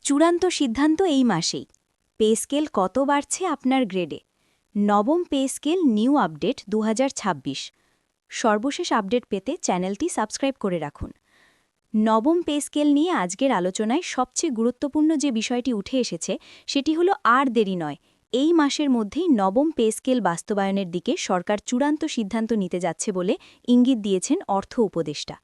চূড়ান্ত সিদ্ধান্ত এই মাসেই। পে স্কেল কত বাড়ছে আপনার গ্রেডে? নবম পে স্কেল নিউ আপডেট 2026। সর্বশেষ আপডেট পেতে চ্যানেলটি সাবস্ক্রাইব করে রাখুন। নবম পে স্কেল নিয়ে আজকের আলোচনায় সবচেয়ে গুরুত্বপূর্ণ যে বিষয়টি উঠে এসেছে সেটি হলো আর দেরি নয়, এই মাসের মধ্যেই নবম পে স্কেল বাস্তবায়নের দিকে সরকার চূড়ান্ত সিদ্ধান্ত নিতে যাচ্ছে বলে ইঙ্গিত দিয়েছেন অর্থ উপদেষ্টা।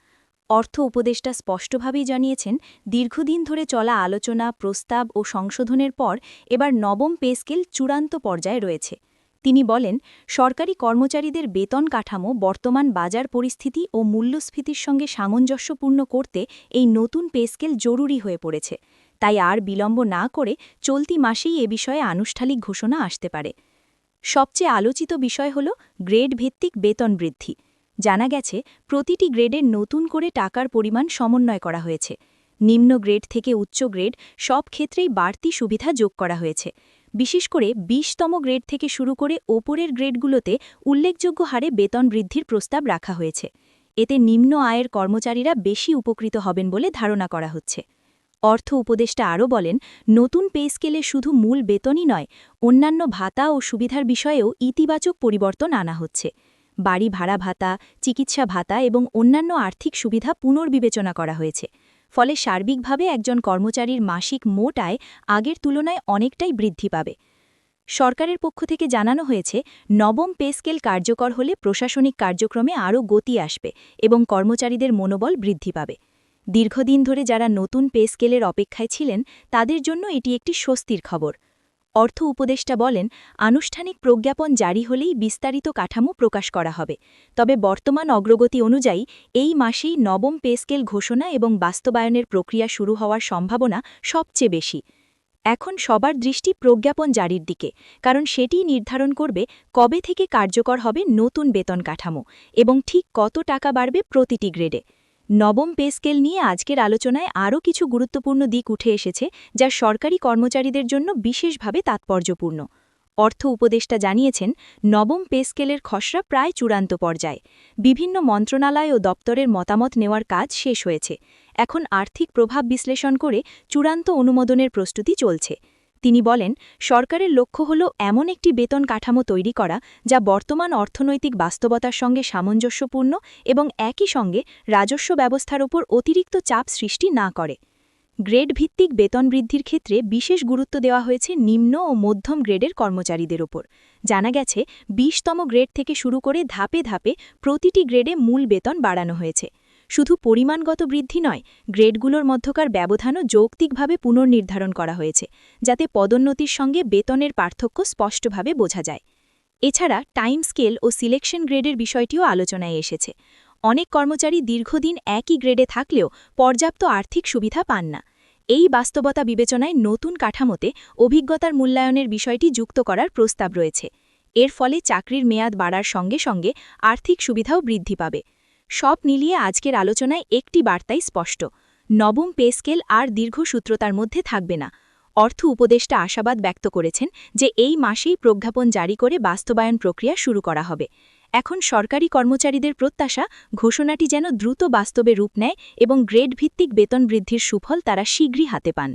অর্থ উপদেষ্টা স্পষ্টভাবেই জানিয়েছেন, দীর্ঘদিন ধরে চলা আলোচনা, প্রস্তাব ও সংশোধনের পর এবার নবম পে স্কেল চূড়ান্ত পর্যায়ে রয়েছে। তিনি বলেন, সরকারি কর্মচারীদের বেতন কাঠামো বর্তমান বাজার পরিস্থিতি ও মূল্যস্ফীতির সঙ্গে সামঞ্জস্যপূর্ণ করতে এই নতুন পে স্কেল জরুরি হয়ে পড়েছে। তাই আর বিলম্ব না করে চলতি মাসেই এ বিষয়ে আনুষ্ঠানিক ঘোষণা আসতে পারে। সবচেয়ে আলোচিত বিষয় হল গ্রেড ভিত্তিক বেতন বৃদ্ধি। জানা গেছে, প্রতিটি গ্রেডের নতুন করে টাকার পরিমাণ সমন্বয় করা হয়েছে। নিম্ন গ্রেড থেকে উচ্চ গ্রেড সব ক্ষেত্রেই বাড়তি সুবিধা যোগ করা হয়েছে। বিশেষ করে ২০তম গ্রেড থেকে শুরু করে ওপরের গ্রেডগুলোতে উল্লেখযোগ্য হারে বেতন বৃদ্ধির প্রস্তাব রাখা হয়েছে। এতে নিম্ন আয়ের কর্মচারীরা বেশি উপকৃত হবেন বলে ধারণা করা হচ্ছে। অর্থ উপদেষ্টা আরও বলেন, নতুন পে স্কেলে শুধু মূল বেতনই নয়, অন্যান্য ভাতা ও সুবিধার বিষয়েও ইতিবাচক পরিবর্তন আনা হচ্ছে। বাড়ি ভাড়া ভাতা, চিকিৎসা ভাতা এবং অন্যান্য আর্থিক সুবিধা পুনর্বিবেচনা করা হয়েছে। ফলে সার্বিকভাবে একজন কর্মচারীর মাসিক মোট আয় আগের তুলনায় অনেকটাই বৃদ্ধি পাবে। সরকারের পক্ষ থেকে জানানো হয়েছে, নবম পে স্কেল কার্যকর হলে প্রশাসনিক কার্যক্রমে আরও গতি আসবে এবং কর্মচারীদের মনোবল বৃদ্ধি পাবে। দীর্ঘদিন ধরে যারা নতুন পে স্কেলের অপেক্ষায় ছিলেন তাদের জন্য এটি একটি স্বস্তির খবর। অর্থ উপদেষ্টা বলেন, আনুষ্ঠানিক প্রজ্ঞাপন জারি হলেই বিস্তারিত কাঠামো প্রকাশ করা হবে। তবে বর্তমান অগ্রগতি অনুযায়ী এই মাসেই নবম পে স্কেল ঘোষণা এবং বাস্তবায়নের প্রক্রিয়া শুরু হওয়ার সম্ভাবনা সবচেয়ে বেশি। এখন সবার দৃষ্টি প্রজ্ঞাপন জারির দিকে, কারণ সেটিই নির্ধারণ করবে কবে থেকে কার্যকর হবে নতুন বেতন কাঠামো এবং ঠিক কত টাকা বাড়বে প্রতিটি গ্রেডে। নবম পে স্কেল নিয়ে আজকের আলোচনায় আরও কিছু গুরুত্বপূর্ণ দিক উঠে এসেছে, যা সরকারি কর্মচারীদের জন্য বিশেষভাবে তাৎপর্যপূর্ণ। অর্থ উপদেষ্টা জানিয়েছেন, নবম পে স্কেলের খসড়া প্রায় চূড়ান্ত পর্যায়ে। বিভিন্ন মন্ত্রণালয় ও দপ্তরের মতামত নেওয়ার কাজ শেষ হয়েছে। এখন আর্থিক প্রভাব বিশ্লেষণ করে চূড়ান্ত অনুমোদনের প্রস্তুতি চলছে। তিনি বলেন, সরকারের লক্ষ্য হল এমন একটি বেতন কাঠামো তৈরি করা যা বর্তমান অর্থনৈতিক বাস্তবতার সঙ্গে সামঞ্জস্যপূর্ণ এবং একই সঙ্গে রাজস্ব ব্যবস্থার ওপর অতিরিক্ত চাপ সৃষ্টি না করে। গ্রেড ভিত্তিক বেতন বৃদ্ধির ক্ষেত্রে বিশেষ গুরুত্ব দেওয়া হয়েছে নিম্ন ও মধ্যম গ্রেডের কর্মচারীদের ওপর। জানা গেছে, ২০তম গ্রেড থেকে শুরু করে ধাপে ধাপে প্রতিটি গ্রেডে মূল বেতন বাড়ানো হয়েছে। শুধু পরিমাণগত বৃদ্ধি নয়, গ্রেডগুলোর মধ্যকার ব্যবধানও যৌক্তিকভাবে পুনর্নির্ধারণ করা হয়েছে, যাতে পদোন্নতির সঙ্গে বেতনের পার্থক্য স্পষ্টভাবে বোঝা যায়। এছাড়া টাইম স্কেল ও সিলেকশন গ্রেডের বিষয়টিও আলোচনায় এসেছে। অনেক কর্মচারী দীর্ঘদিন একই গ্রেডে থাকলেও পর্যাপ্ত আর্থিক সুবিধা পান না। এই বাস্তবতা বিবেচনায় নতুন কাঠামোতে অভিজ্ঞতার মূল্যায়নের বিষয়টি যুক্ত করার প্রস্তাব রয়েছে। এর ফলে চাকরির মেয়াদ বাড়ার সঙ্গে সঙ্গে আর্থিক সুবিধাও বৃদ্ধি পাবে। সব মিলিয়ে আজকের আলোচনায় একটি বার্তাই স্পষ্ট, নবম পে স্কেল আর দীর্ঘসূত্রতার মধ্যে থাকবে না। অর্থ উপদেষ্টা আশাবাদ ব্যক্ত করেছেন যে এই মাসেই প্রজ্ঞাপন জারি করে বাস্তবায়ন প্রক্রিয়া শুরু করা হবে। এখন সরকারি কর্মচারীদের প্রত্যাশা, ঘোষণাটি যেন দ্রুত বাস্তবে রূপ নেয় এবং গ্রেড ভিত্তিক বেতন বৃদ্ধির সুফল তারা শীঘ্রই হাতে পান।